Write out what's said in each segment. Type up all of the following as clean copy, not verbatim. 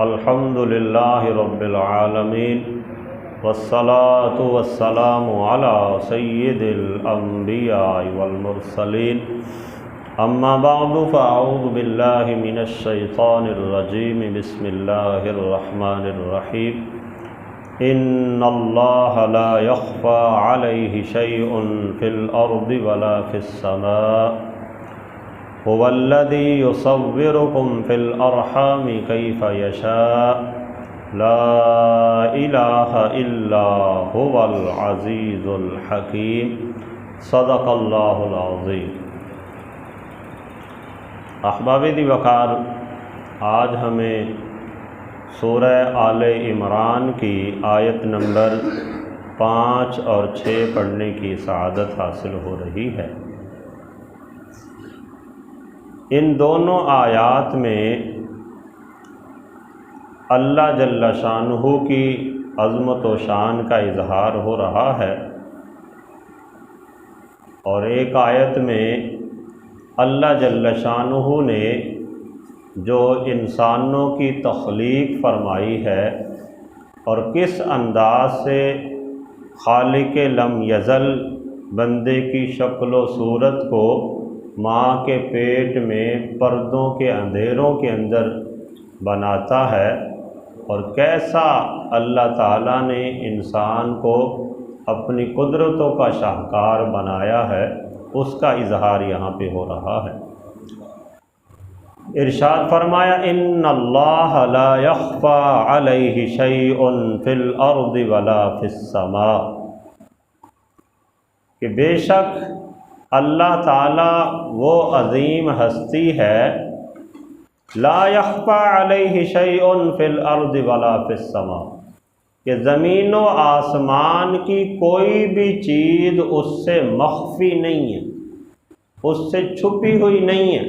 الحمد للہ رب العالمین والصلاة والسلام علی سید الانبیاء والمرسلین اما بعد فاعوذ باللہ من الشیطان الرجیم بسم اللہ الرحمن الرحیم ان اللہ لا یخفی علیہ شیء فی الارض ولا فی السماء هو الذي يصوركم في الأرحام كيف يشاء لا إله إلا هو العزيز الحكيم صدق الله العظيم۔ احباب دی وقار، آج ہمیں سورہ آل عمران کی آیت نمبر 5 اور 6 پڑھنے کی سعادت حاصل ہو رہی ہے۔ ان دونوں آیات میں اللہ جل شانہ کی عظمت و شان کا اظہار ہو رہا ہے، اور ایک آیت میں اللہ جل شانہ نے جو انسانوں کی تخلیق فرمائی ہے اور کس انداز سے خالق لم یزل بندے کی شکل و صورت کو ماں کے پیٹ میں پردوں کے اندھیروں کے اندر بناتا ہے، اور کیسا اللہ تعالیٰ نے انسان کو اپنی قدرتوں کا شاہکار بنایا ہے، اس کا اظہار یہاں پہ ہو رہا ہے۔ ارشاد فرمایا ان اللہ لا یخفی علیہ شیء فی الارض ولا فی السماء، کہ بے شک اللہ تعالیٰ وہ عظیم ہستی ہے، لا یخفی علیہ شیء فی الارض ولا فی السماء، کہ زمین و آسمان کی کوئی بھی چیز اس سے مخفی نہیں ہے، اس سے چھپی ہوئی نہیں ہے۔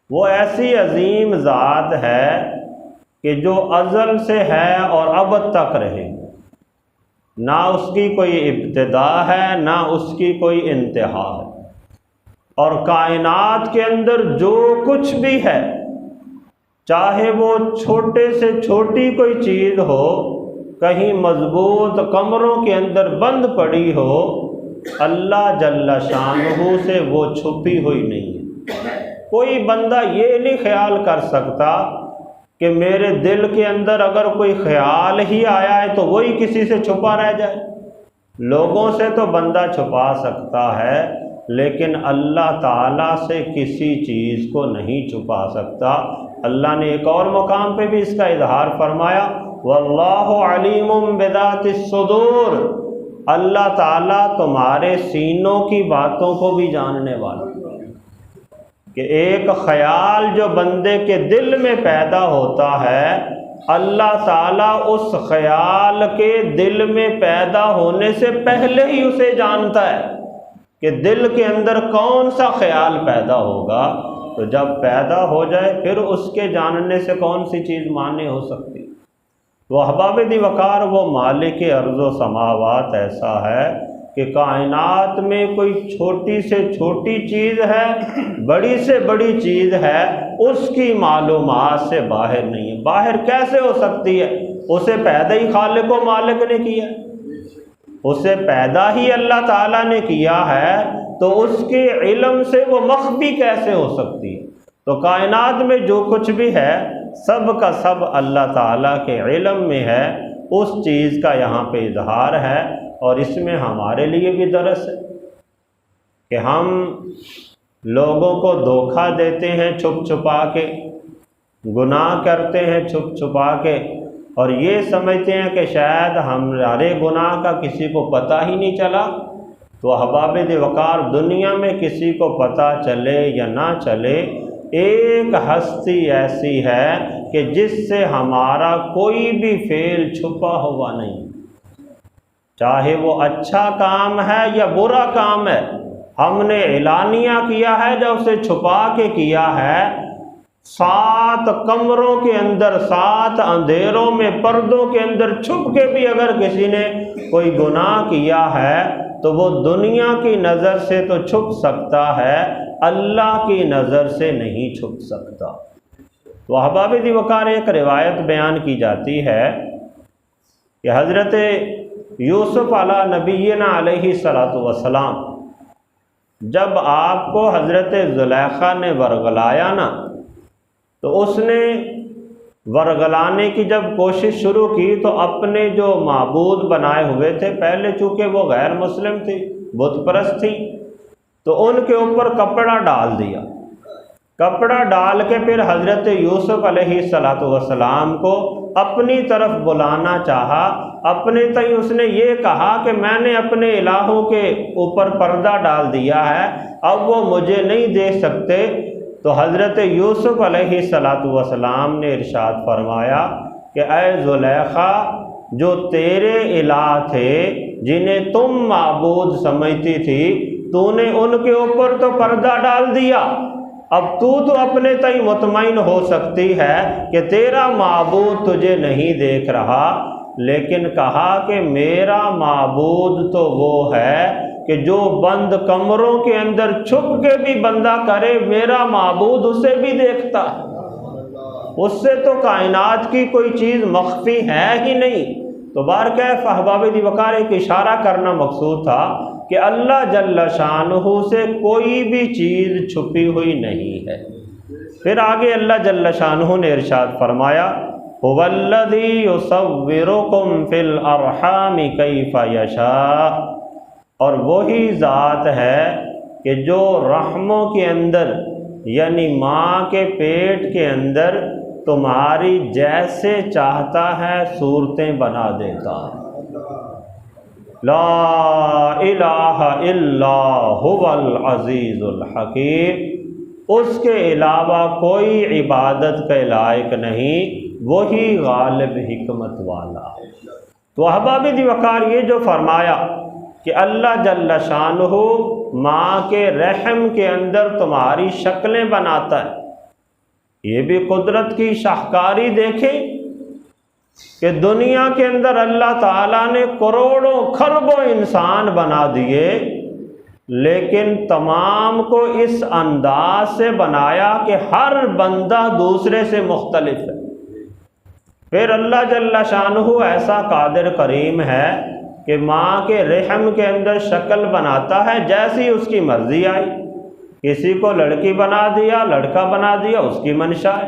وہ ایسی عظیم ذات ہے کہ جو ازل سے ہے اور ابد تک رہے، نہ اس کی کوئی ابتدا ہے نہ اس کی کوئی انتہا ہے، اور کائنات کے اندر جو کچھ بھی ہے، چاہے وہ چھوٹے سے چھوٹی کوئی چیز ہو، کہیں مضبوط کمروں کے اندر بند پڑی ہو، اللہ جل شانہ سے وہ چھپی ہوئی نہیں ہے۔ کوئی بندہ یہ نہیں خیال کر سکتا کہ میرے دل کے اندر اگر کوئی خیال ہی آیا ہے تو وہی کسی سے چھپا رہ جائے۔ لوگوں سے تو بندہ چھپا سکتا ہے، لیکن اللہ تعالیٰ سے کسی چیز کو نہیں چھپا سکتا۔ اللہ نے ایک اور مقام پہ بھی اس کا اظہار فرمایا، واللہ علیم بذات الصدور، اللہ تعالیٰ تمہارے سینوں کی باتوں کو بھی جاننے والا، کہ ایک خیال جو بندے کے دل میں پیدا ہوتا ہے، اللہ تعالیٰ اس خیال کے دل میں پیدا ہونے سے پہلے ہی اسے جانتا ہے کہ دل کے اندر کون سا خیال پیدا ہوگا، تو جب پیدا ہو جائے پھر اس کے جاننے سے کون سی چیز مانع ہو سکتی۔ وہ احباب دی وقار، وہ مالک ارض و سماوات ایسا ہے کہ کائنات میں کوئی چھوٹی سے چھوٹی چیز ہے، بڑی سے بڑی چیز ہے، اس کی معلومات سے باہر نہیں ہے۔ باہر کیسے ہو سکتی ہے؟ اسے پیدا ہی خالق و مالک نے کیا، اسے پیدا ہی اللہ تعالیٰ نے کیا ہے، تو اس کے علم سے وہ مخفی کیسے ہو سکتی ہے؟ تو کائنات میں جو کچھ بھی ہے سب کا سب اللہ تعالیٰ کے علم میں ہے، اس چیز کا یہاں پہ اظہار ہے۔ اور اس میں ہمارے لیے بھی درس ہے کہ ہم لوگوں کو دھوکہ دیتے ہیں چھپ چھپا کے، گناہ کرتے ہیں چھپ چھپا کے، اور یہ سمجھتے ہیں کہ شاید ہمارے گناہ کا کسی کو پتہ ہی نہیں چلا۔ تو احباب دی وقار، دنیا میں کسی کو پتہ چلے یا نہ چلے، ایک ہستی ایسی ہے کہ جس سے ہمارا کوئی بھی فعل چھپا ہوا نہیں، چاہے وہ اچھا کام ہے یا برا کام ہے، ہم نے اعلانیہ کیا ہے یا اسے چھپا کے کیا ہے۔ 7 کمروں کے اندر، 7 اندھیروں میں، پردوں کے اندر چھپ کے بھی اگر کسی نے کوئی گناہ کیا ہے تو وہ دنیا کی نظر سے تو چھپ سکتا ہے، اللہ کی نظر سے نہیں چھپ سکتا۔ تو احباب دی وقار ایک روایت بیان کی جاتی ہے کہ حضرت یوسف علیہ نبینا علیہ السلام جب آپ کو حضرت زلیخا نے ورغلایا نا، تو اس نے ورغلانے کی جب کوشش شروع کی تو اپنے جو معبود بنائے ہوئے تھے، پہلے چونکہ وہ غیر مسلم تھی، بت پرست تھی، تو ان کے اوپر کپڑا ڈال دیا۔ کپڑا ڈال کے پھر حضرت یوسف علیہ السلام کو اپنی طرف بلانا چاہا، اپنے تئیں اس نے یہ کہا کہ میں نے اپنے الہوں کے اوپر پردہ ڈال دیا ہے، اب وہ مجھے نہیں دیکھ سکتے۔ تو حضرت یوسف علیہ السلام نے ارشاد فرمایا کہ اے زلیخا، جو تیرے الہ تھے جنہیں تم معبود سمجھتی تھی، تو نے ان کے اوپر تو پردہ ڈال دیا، اب تو اپنے تئیں مطمئن ہو سکتی ہے کہ تیرا معبود تجھے نہیں دیکھ رہا، لیکن کہا کہ میرا معبود تو وہ ہے کہ جو بند کمروں کے اندر چھپ کے بھی بندہ کرے، میرا معبود اسے بھی دیکھتا ہے، اس سے تو کائنات کی کوئی چیز مخفی ہے ہی نہیں۔ تو بارکیف احباب دی وقار ایک اشارہ کرنا مقصود تھا کہ اللہ جل شانہ سے کوئی بھی چیز چھپی ہوئی نہیں ہے۔ پھر آگے اللہ جل شانہ نے ارشاد فرمایا هو الذی یصورکم فی الارحام کیف یشاء، اور وہی ذات ہے کہ جو رحموں کے اندر یعنی ماں کے پیٹ کے اندر تمہاری جیسے چاہتا ہے صورتیں بنا دیتا ہے۔ لا الہ الا هو العزیز الحکیم، اس کے علاوہ کوئی عبادت کے لائق نہیں، وہی غالب حکمت والا ہے۔ تو احباب دی وقار یہ جو فرمایا کہ اللہ جل شانہ ماں کے رحم کے اندر تمہاری شکلیں بناتا ہے، یہ بھی قدرت کی شاہکاری دیکھیں کہ دنیا کے اندر اللہ تعالیٰ نے کروڑوں خربوں انسان بنا دیے، لیکن تمام کو اس انداز سے بنایا کہ ہر بندہ دوسرے سے مختلف ہے۔ پھر اللہ جل شانہ ایسا قادر کریم ہے کہ ماں کے رحم کے اندر شکل بناتا ہے جیسی اس کی مرضی آئی، کسی کو لڑکی بنا دیا، لڑکا بنا دیا، اس کی منشا ہے،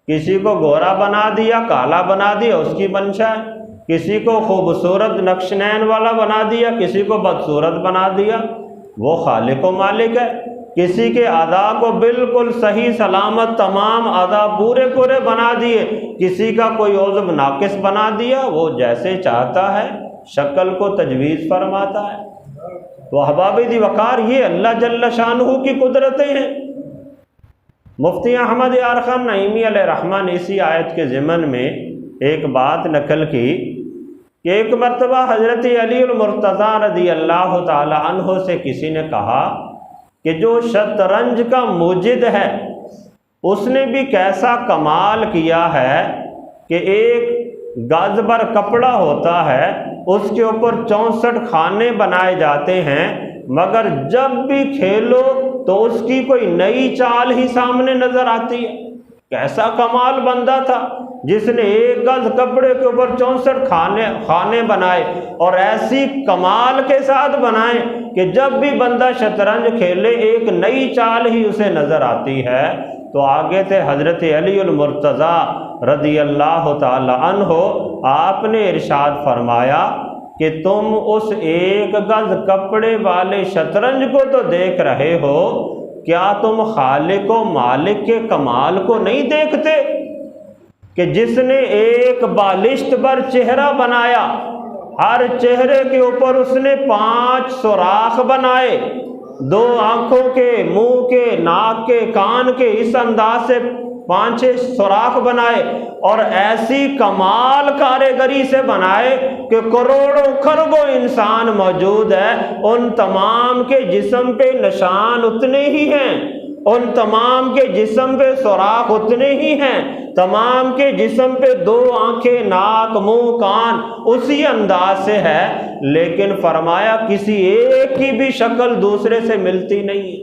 کسی کو گورا بنا دیا، کالا بنا دیا، اس کی منشا ہے، کسی کو خوبصورت نقش نین والا بنا دیا، کسی کو بدصورت بنا دیا، وہ خالق و مالک ہے۔ کسی کے اعضاء کو بالکل صحیح سلامت تمام اعضاء پورے پورے بنا دیے، کسی کا کوئی عضو ناقص بنا دیا، وہ جیسے چاہتا ہے شکل کو تجویز فرماتا ہے۔ تو احباب دی وقار یہ اللہ جل شانہ کی قدرتیں ہیں۔ مفتی احمد یار خان نعیمی علیہ رحمہ نے اسی آیت کے ضمن میں ایک بات نقل کی کہ ایک مرتبہ حضرت علی المرتضیٰ رضی اللہ تعالی عنہ سے کسی نے کہا کہ جو شطرنج کا موجد ہے اس نے بھی کیسا کمال کیا ہے کہ ایک گز بھر کپڑا ہوتا ہے، اس کے اوپر 64 خانے بنائے جاتے ہیں، مگر جب بھی کھیلو تو اس کی کوئی نئی چال ہی سامنے نظر آتی ہے۔ کیسا کمال بندہ تھا جس نے ایک گز کپڑے کے اوپر 64 خانے بنائے، اور ایسی کمال کے ساتھ بنائے کہ جب بھی بندہ شطرنج کھیلے ایک نئی چال ہی اسے نظر آتی ہے۔ تو آگے تھے حضرت علی المرتضیٰ رضی اللہ تعالی عنہ، آپ نے ارشاد فرمایا کہ تم اس ایک گز کپڑے والے شطرنج کو تو دیکھ رہے ہو، کیا تم خالق و مالک کے کمال کو نہیں دیکھتے کہ جس نے ایک بالشت پر چہرہ بنایا، ہر چہرے کے اوپر اس نے 5 سوراخ بنائے، 2 آنکھوں کے، منہ کے، ناک کے، کان کے، اس انداز سے 5-6 سوراخ بنائے، اور ایسی کمال کاریگری سے بنائے کہ کروڑوں خربوں انسان موجود ہے، ان تمام کے جسم پہ نشان اتنے ہی ہیں، ان تمام کے جسم پہ سوراخ اتنے ہی ہیں، تمام کے جسم پہ 2 آنکھیں، ناک، منہ، کان اسی انداز سے ہے، لیکن فرمایا کسی ایک کی بھی شکل دوسرے سے ملتی نہیں ہے۔